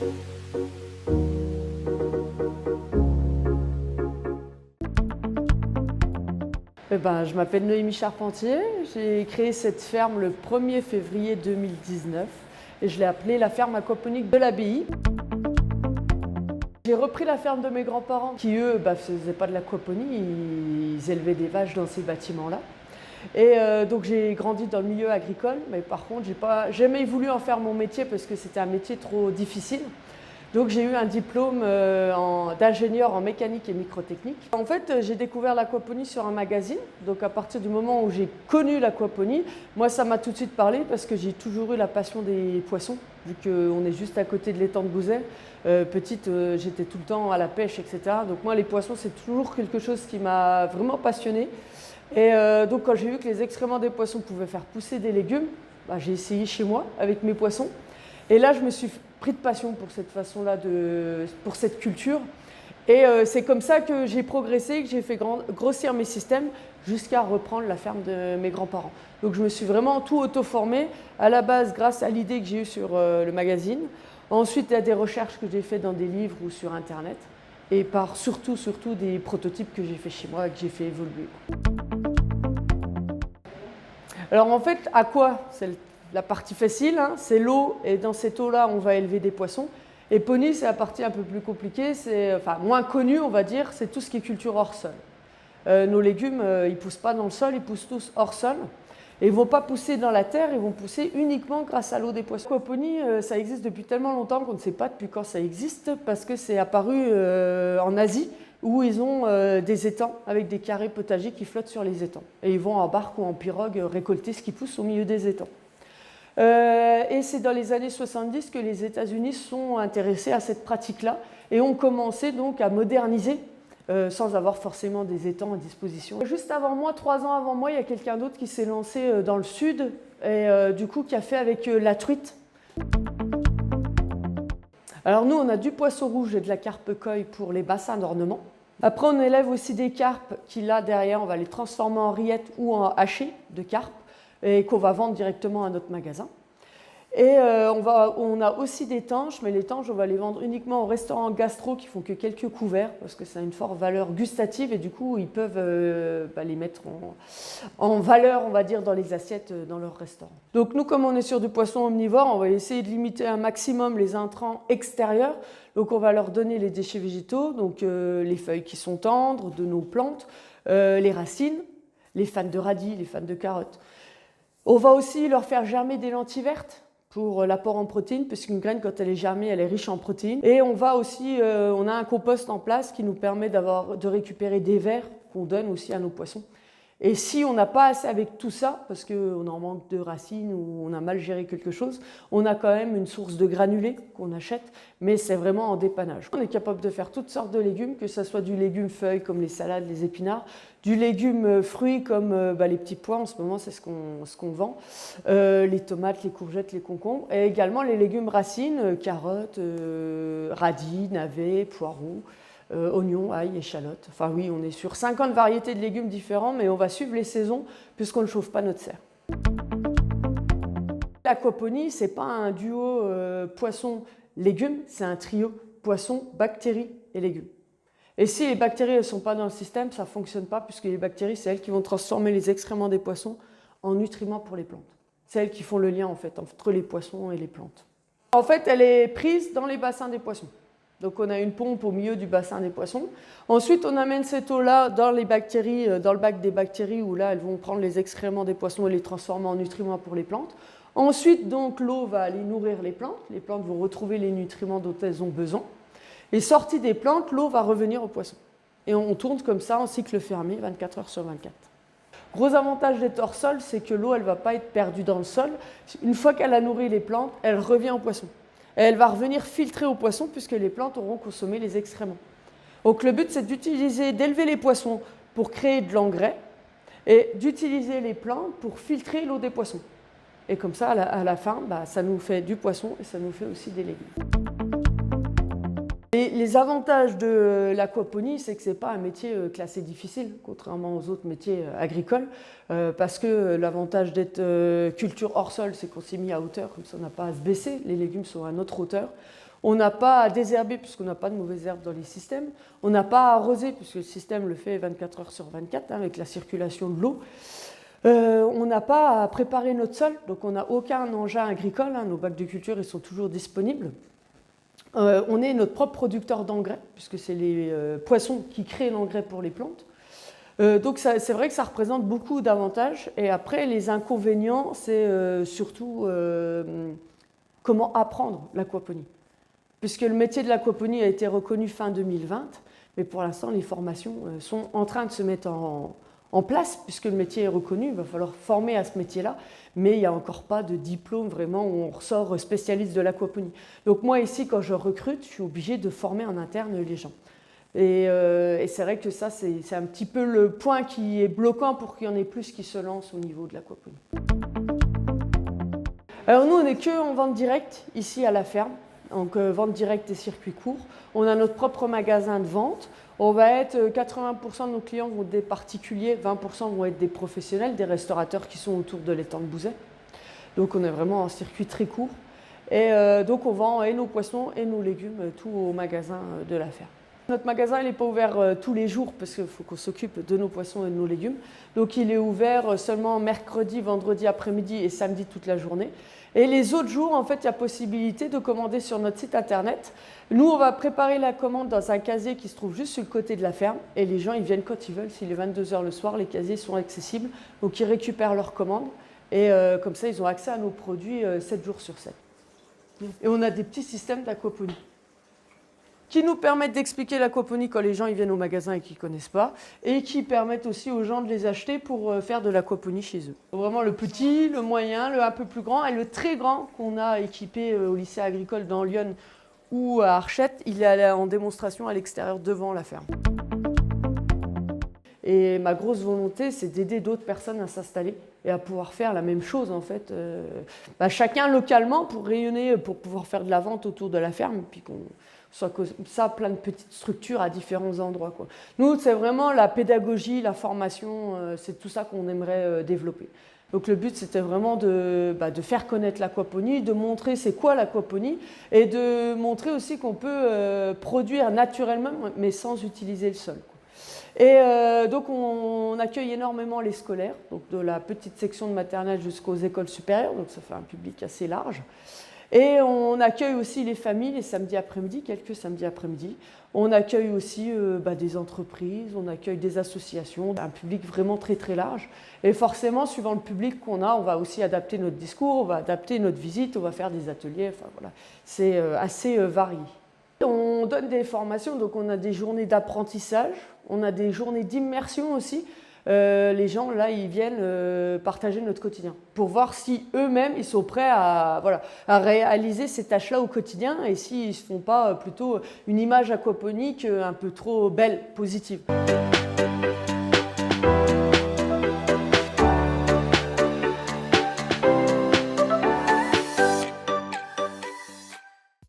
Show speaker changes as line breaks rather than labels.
Je m'appelle Noémie Charpentier, j'ai créé cette ferme le 1er février 2019 et je l'ai appelée la ferme aquaponique de l'Abbaye. J'ai repris la ferme de mes grands-parents qui eux ne faisaient pas de l'aquaponie, ils élevaient des vaches dans ces bâtiments-là. Et donc j'ai grandi dans le milieu agricole, mais par contre j'ai pas jamais voulu en faire mon métier parce que c'était un métier trop difficile. Donc j'ai eu un diplôme d'ingénieur en mécanique et microtechnique. En fait, j'ai découvert l'aquaponie sur un magazine. Donc à partir du moment où j'ai connu l'aquaponie, moi ça m'a tout de suite parlé parce que j'ai toujours eu la passion des poissons, vu qu'on est juste à côté de l'étang de Bouzet. Petite, j'étais tout le temps à la pêche, etc. Donc moi les poissons c'est toujours quelque chose qui m'a vraiment passionnée. Et donc quand j'ai vu que les excréments des poissons pouvaient faire pousser des légumes, j'ai essayé chez moi avec mes poissons. Et là, je me suis pris de passion pour cette façon-là, pour cette culture. Et c'est comme ça que j'ai progressé, que j'ai fait grossir mes systèmes jusqu'à reprendre la ferme de mes grands-parents. Donc je me suis vraiment tout auto-formée, à la base grâce à l'idée que j'ai eue sur le magazine. Ensuite, il y a des recherches que j'ai faites dans des livres ou sur Internet. Et par surtout des prototypes que j'ai fait chez moi et que j'ai fait évoluer. Alors en fait, à quoi c'est la partie facile, hein, c'est l'eau, et dans cette eau-là, on va élever des poissons. Et pony, c'est la partie un peu plus compliquée, moins connue, on va dire, c'est tout ce qui est culture hors sol. Nos légumes, ils ne poussent pas dans le sol, ils poussent tous hors sol. Et ils ne vont pas pousser dans la terre, ils vont pousser uniquement grâce à l'eau des poissons. L'aquaponie, ça existe depuis tellement longtemps qu'on ne sait pas depuis quand ça existe, parce que c'est apparu en Asie, où ils ont des étangs avec des carrés potagers qui flottent sur les étangs. Et ils vont en barque ou en pirogue récolter ce qui pousse au milieu des étangs. Et c'est dans les années 70 que les États-Unis sont intéressés à cette pratique-là et ont commencé donc à moderniser sans avoir forcément des étangs à disposition. Juste avant moi, 3 ans avant moi, il y a quelqu'un d'autre qui s'est lancé dans le sud et du coup qui a fait avec la truite. Alors nous, on a du poisson rouge et de la carpe koi pour les bassins d'ornement. Après, on élève aussi des carpes qui, là, derrière, on va les transformer en rillettes ou en hachées de carpe et qu'on va vendre directement à notre magasin. Et on a aussi des tanches, mais les tanches, on va les vendre uniquement aux restaurants gastro qui font que quelques couverts parce que ça a une forte valeur gustative et du coup, ils peuvent les mettre en valeur, on va dire, dans les assiettes dans leur restaurant. Donc nous, comme on est sur du poisson omnivore, on va essayer de limiter un maximum les intrants extérieurs. Donc on va leur donner les déchets végétaux, donc les feuilles qui sont tendres de nos plantes, les racines, les fans de radis, les fans de carottes. On va aussi leur faire germer des lentilles vertes pour l'apport en protéines, puisqu'une graine, quand elle est germée, elle est riche en protéines. Et on va aussi, on a un compost en place qui nous permet de récupérer des vers qu'on donne aussi à nos poissons. Et si on n'a pas assez avec tout ça, parce qu'on en manque de racines ou on a mal géré quelque chose, on a quand même une source de granulés qu'on achète, mais c'est vraiment en dépannage. On est capable de faire toutes sortes de légumes, que ce soit du légume feuille comme les salades, les épinards, du légume fruits comme les petits pois, en ce moment c'est ce qu'on vend, les tomates, les courgettes, les concombres, et également les légumes racines, carottes, radis, navets, poireaux, oignons, ail, échalotes. Enfin oui, on est sur 50 variétés de légumes différents, mais on va suivre les saisons puisqu'on ne chauffe pas notre serre. L'aquaponie, ce n'est pas un duo poisson-légumes, c'est un trio poisson, bactéries et légumes. Et si les bactéries ne sont pas dans le système, ça ne fonctionne pas puisque les bactéries, c'est elles qui vont transformer les excréments des poissons en nutriments pour les plantes. C'est elles qui font le lien en fait entre les poissons et les plantes. En fait, elle est prise dans les bassins des poissons. Donc on a une pompe au milieu du bassin des poissons. Ensuite, on amène cette eau-là dans les bactéries, dans le bac des bactéries où là, elles vont prendre les excréments des poissons et les transformer en nutriments pour les plantes. Ensuite, donc, l'eau va aller nourrir les plantes. Les plantes vont retrouver les nutriments dont elles ont besoin. Et sortie des plantes, l'eau va revenir aux poissons. Et on tourne comme ça en cycle fermé, 24 heures sur 24. Gros avantage d'être hors sol, c'est que l'eau, elle ne va pas être perdue dans le sol. Une fois qu'elle a nourri les plantes, elle revient aux poissons. Et elle va revenir filtrer aux poissons puisque les plantes auront consommé les excréments. Donc le but, c'est d'élever les poissons pour créer de l'engrais et d'utiliser les plantes pour filtrer l'eau des poissons. Et comme ça, à la fin, ça nous fait du poisson et ça nous fait aussi des légumes. Et les avantages de l'aquaponie, c'est que ce n'est pas un métier classé difficile, contrairement aux autres métiers agricoles, parce que l'avantage d'être culture hors sol, c'est qu'on s'est mis à hauteur, comme ça on n'a pas à se baisser, les légumes sont à notre hauteur. On n'a pas à désherber puisqu'on n'a pas de mauvaises herbes dans les systèmes. On n'a pas à arroser puisque le système le fait 24 heures sur 24 avec la circulation de l'eau. On n'a pas à préparer notre sol, donc on n'a aucun engin agricole. Nos bacs de culture ils sont toujours disponibles. On est notre propre producteur d'engrais puisque c'est les poissons qui créent l'engrais pour les plantes. Donc c'est vrai que ça représente beaucoup d'avantages. Et après, les inconvénients, c'est surtout comment apprendre l'aquaponie. Puisque le métier de l'aquaponie a été reconnu fin 2020, mais pour l'instant, les formations sont en train de se mettre en place, puisque le métier est reconnu, il va falloir former à ce métier-là, mais il n'y a encore pas de diplôme vraiment où on ressort spécialiste de l'aquaponie. Donc moi, ici, quand je recrute, je suis obligée de former en interne les gens. Et c'est vrai que ça, c'est un petit peu le point qui est bloquant pour qu'il y en ait plus qui se lancent au niveau de l'aquaponie. Alors nous, on n'est qu'en vente directe, ici à la ferme. Donc vente directe et circuits courts. On a notre propre magasin de vente. On va être 80% de nos clients vont être des particuliers, 20% vont être des professionnels, des restaurateurs qui sont autour de l'étang de Bouzet. Donc on est vraiment en circuit très court. Et donc on vend et nos poissons et nos légumes, tout au magasin de la ferme. Notre magasin n'est pas ouvert tous les jours parce qu'il faut qu'on s'occupe de nos poissons et de nos légumes. Donc il est ouvert seulement mercredi, vendredi après-midi et samedi toute la journée. Et les autres jours, en fait, il y a possibilité de commander sur notre site internet. Nous, on va préparer la commande dans un casier qui se trouve juste sur le côté de la ferme. Et les gens, ils viennent quand ils veulent. S'il est 22 h le soir, les casiers sont accessibles. Donc ils récupèrent leur commande. Et comme ça, ils ont accès à nos produits 7 jours sur 7. Et on a des petits systèmes d'aquaponie qui nous permettent d'expliquer l'aquaponie quand les gens ils viennent au magasin et qu'ils ne connaissent pas, et qui permettent aussi aux gens de les acheter pour faire de l'aquaponie chez eux. Vraiment le petit, le moyen, le un peu plus grand et le très grand qu'on a équipé au lycée agricole dans Lyon ou à Archette, il est en démonstration à l'extérieur devant la ferme. Et ma grosse volonté, c'est d'aider d'autres personnes à s'installer et à pouvoir faire la même chose en fait. Chacun localement pour rayonner, pour pouvoir faire de la vente autour de la ferme, puis qu'on soit comme ça plein de petites structures à différents endroits, quoi. Nous, c'est vraiment la pédagogie, la formation, c'est tout ça qu'on aimerait développer. Donc le but, c'était vraiment de faire connaître l'aquaponie, de montrer c'est quoi l'aquaponie et de montrer aussi qu'on peut produire naturellement, mais sans utiliser le sol, quoi. Et donc on accueille énormément les scolaires, donc de la petite section de maternelle jusqu'aux écoles supérieures, donc ça fait un public assez large. Et on accueille aussi les familles les samedis après-midi, quelques samedis après-midi. On accueille aussi des entreprises, on accueille des associations, un public vraiment très très large. Et forcément, suivant le public qu'on a, on va aussi adapter notre discours, on va adapter notre visite, on va faire des ateliers, enfin voilà, c'est assez varié. On donne des formations, donc on a des journées d'apprentissage, on a des journées d'immersion aussi. Les gens, là, ils viennent partager notre quotidien pour voir si eux-mêmes, ils sont prêts à réaliser ces tâches-là au quotidien et s'ils ne se font pas plutôt une image aquaponique un peu trop belle, positive.